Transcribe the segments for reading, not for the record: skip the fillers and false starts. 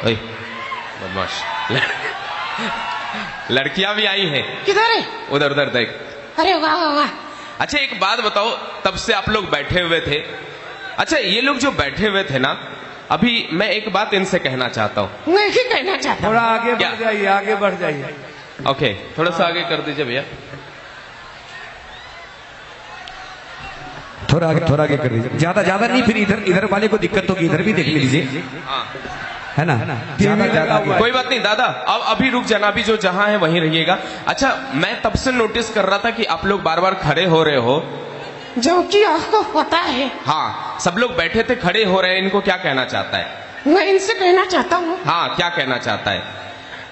बदमाश लड़कियां भी आई हैं। किधर है? उधर उधर देख। अरे वाह वाह वाह। अच्छा एक बात बताओ, तब से आप लोग बैठे हुए थे। अच्छा ये लोग जो बैठे हुए थे ना, अभी मैं एक बात इनसे कहना चाहता हूँ। मैं ही कहना चाहता हूँ। थोड़ा आगे बढ़ जाइए, आगे बढ़ जाइए। ओके, थोड़ा सा आगे कर दीजिए भैया। थोड़ा आगे कर दीजिए, ज्यादा नहीं, फिर इधर वाले को दिक्कत होगी, इधर भी देख लीजिए। हाँ है ना, ज्यादा कोई बात नहीं दादा, अब अभी रुक जाना, अभी जो जहां है वहीं रहिएगा। अच्छा मैं तब से नोटिस कर रहा था कि आप लोग बार बार खड़े हो रहे हो, जो कि आपको पता है। हाँ सब लोग बैठे थे खड़े हो रहे हैं, इनको क्या कहना चाहता है? मैं इनसे कहना चाहता हूँ। हाँ क्या कहना चाहता है?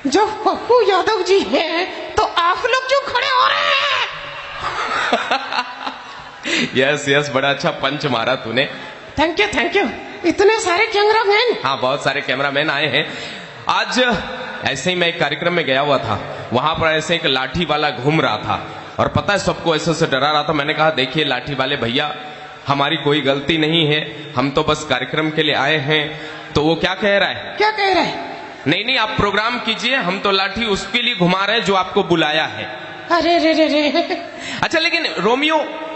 जो पप्पू यादव जी हैं, तो आप लोग जो खड़े हो रहे हैं। यस बड़ा अच्छा पंच मारा तूने। Thank you. इतने सारे कैमरामैन। हाँ बहुत सारे कैमरामैन आए हैं आज। ऐसे ही मैं एक कार्यक्रम में गया हुआ था, वहां पर ऐसे एक लाठी वाला घूम रहा था और पता है सबको ऐसे से डरा रहा था। मैंने कहा देखिए लाठी वाले भैया, हमारी कोई गलती नहीं है, हम तो बस कार्यक्रम के लिए आए हैं। तो वो क्या कह रहा है? क्या कह रहे हैं? नहीं आप प्रोग्राम कीजिए, हम तो लाठी उसके लिए घुमा रहे हैं जो आपको बुलाया है। अरे रे। अच्छा लेकिन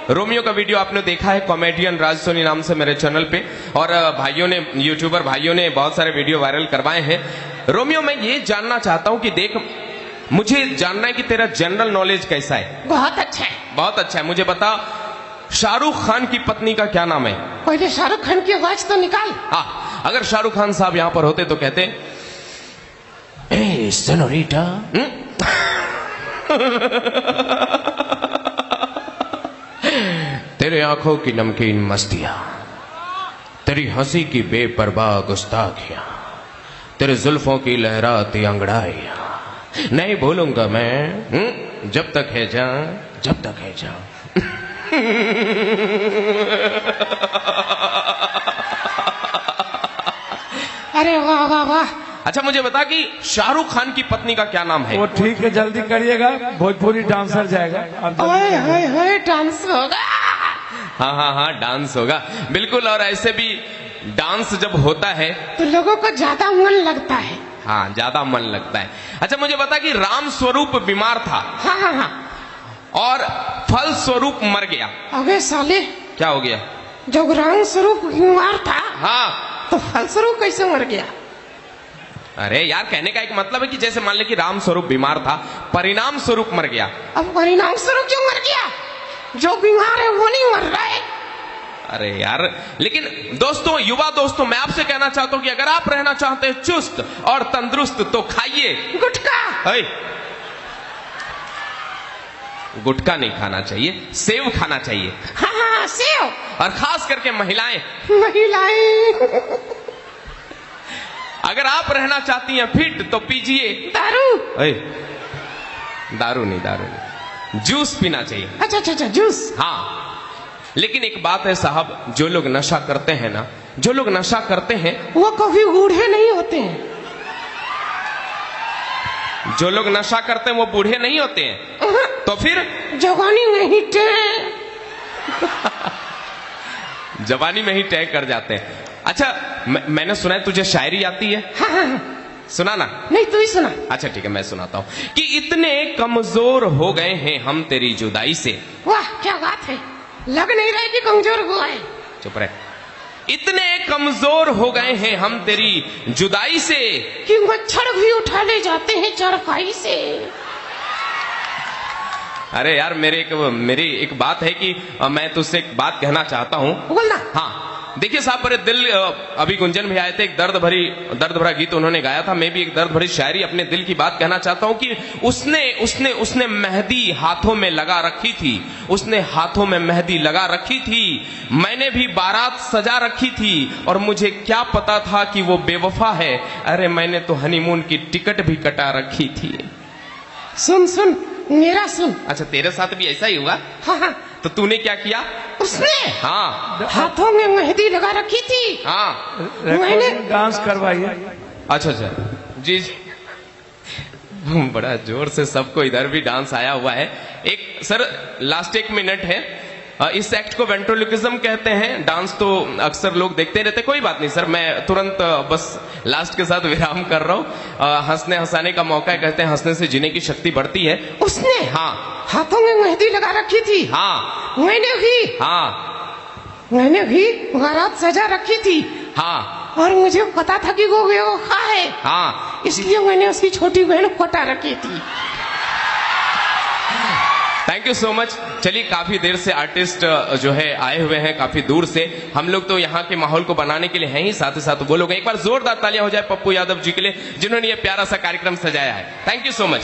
रोमियो का वीडियो आपने देखा है, कॉमेडियन राज सोनी नाम से मेरे चैनल पे, और भाइयों ने, यूट्यूबर भाइयों ने बहुत सारे वीडियो वायरल करवाए हैं। रोमियो मैं ये जानना चाहता हूं कि देख, मुझे जानना है कि तेरा जनरल नॉलेज कैसा है? बहुत अच्छा है। बहुत अच्छा है। मुझे बता, शाहरुख खान की पत्नी का क्या नाम है? पहले शाहरुख खान की आवाज तो निकाल। हाँ, अगर शाहरुख खान साहब यहां पर होते तो कहते ए सेनोरिटा। तेरे आंखों की नमकीन मस्तियां, तेरी हंसी की बेपरवाह गुस्ताखियां, तेरे जुल्फों की लहराती अंगड़ाइयां नहीं भूलूंगा मैं, जब तक है जान। अरे वाह वाह वाह। अच्छा मुझे बता कि शाहरुख खान की पत्नी का क्या नाम है? वो ठीक है, जल्दी करिएगा, भोजपुरी डांसर जाएगा। हाय डांस होगा। हाँ डांस होगा बिल्कुल। और ऐसे भी डांस जब होता है तो लोगों को ज्यादा मन लगता है। हाँ ज्यादा मन लगता है। अच्छा मुझे बता कि राम स्वरूप बीमार था। हाँ। और फल स्वरूप मर गया। अबे साले, क्या हो गया? जब राम स्वरूप बीमार था, हाँ तो फल स्वरूप कैसे मर गया? अरे यार कहने का एक मतलब है कि जैसे मान ले कि राम स्वरूप बीमार था, परिणाम स्वरूप मर गया। अब परिणाम स्वरूप क्यों मर गया? जो बीमार है वो नहीं मर रहा है। अरे यार लेकिन दोस्तों, युवा दोस्तों, मैं आपसे कहना चाहता हूं कि अगर आप रहना चाहते हैं चुस्त और तंदुरुस्त तो खाइए गुटखा। गुटखा नहीं खाना चाहिए, सेव खाना चाहिए। हाँ सेव। और खास करके महिलाएं अगर आप रहना चाहती हैं फिट तो पीजिए दारू नहीं, जूस पीना चाहिए। अच्छा जूस। हाँ लेकिन एक बात है साहब, जो लोग नशा करते हैं ना, जो लोग नशा करते हैं वो कभी बूढ़े नहीं होते हैं। जो लोग नशा करते हैं वो बूढ़े नहीं होते हैं। तो फिर जवानी में ही जवानी में ही तय कर जाते हैं। अच्छा मैंने सुना है तुझे शायरी आती है? हाँ। सुना ना? नहीं तू ही सुना। अच्छा ठीक है मैं सुनाता हूं कि इतने कमजोर हो गए हैं हम तेरी जुदाई से। वाह क्या बात है, लग नहीं रहा है कि कमजोर हुआ है। चुप रहे। इतने कमजोर हो गए हैं हम तेरी जुदाई से कि मच्छर भी उठा ले जाते हैं चारपाई से। अरे यार मेरी एक बात है कि मैं तुझसे एक बात कहना चाहता हूं। बोलना। हाँ देखिए साहब, मेरे दिल, अभी गुंजन भी आए थे, एक दर्द भरा गीत उन्होंने गाया था। मैं भी एक दर्द भरी शायरी अपने दिल की बात कहना चाहता हूं कि उसने मेहंदी हाथों में लगा रखी थी, उसने हाथों में मेहंदी लगा रखी थी, मैंने भी बारात सजा रखी थी, और मुझे क्या पता था कि वो बेवफा है। अरे मैंने तो हनीमून की टिकट भी कटा रखी थी। सुन मेरा सुन। अच्छा तेरे साथ भी ऐसा ही हुआ? हाँ। तो तूने क्या किया? उसने हाँ हाथों में मेहंदी लगा रखी थी। हाँ मैंने डांस करवाइए। अच्छा जी बड़ा जोर से सबको इधर भी डांस आया हुआ है। एक सर लास्ट 1 मिनट है, इस एक्ट को वेंट्रोलिक्विज्म कहते हैं। डांस तो अक्सर लोग देखते रहते, कोई बात नहीं सर, मैं तुरंत बस लास्ट के साथ विराम कर रहा हूँ। हंसने हंसाने का मौका है, कहते हैं हंसने से जीने की शक्ति बढ़ती है। उसने हाँ हाथों में मेहंदी लगा रखी थी। हाँ मैंने भी बारात सजा रखी थी। हाँ और मुझे पता था कि वो बेवफा है, हाँ, इसलिए मैंने उसकी छोटी बहन को कटा रखी थी। Thank you so much. चलिए, काफी देर से आर्टिस्ट जो है आए हुए हैं काफी दूर से। हम लोग तो यहाँ के माहौल को बनाने के लिए हैं ही, साथ ही साथ वो लोग। एक बार जोरदार तालियां हो जाए पप्पू यादव जी के लिए, जिन्होंने ये प्यारा सा कार्यक्रम सजाया है। Thank you so much.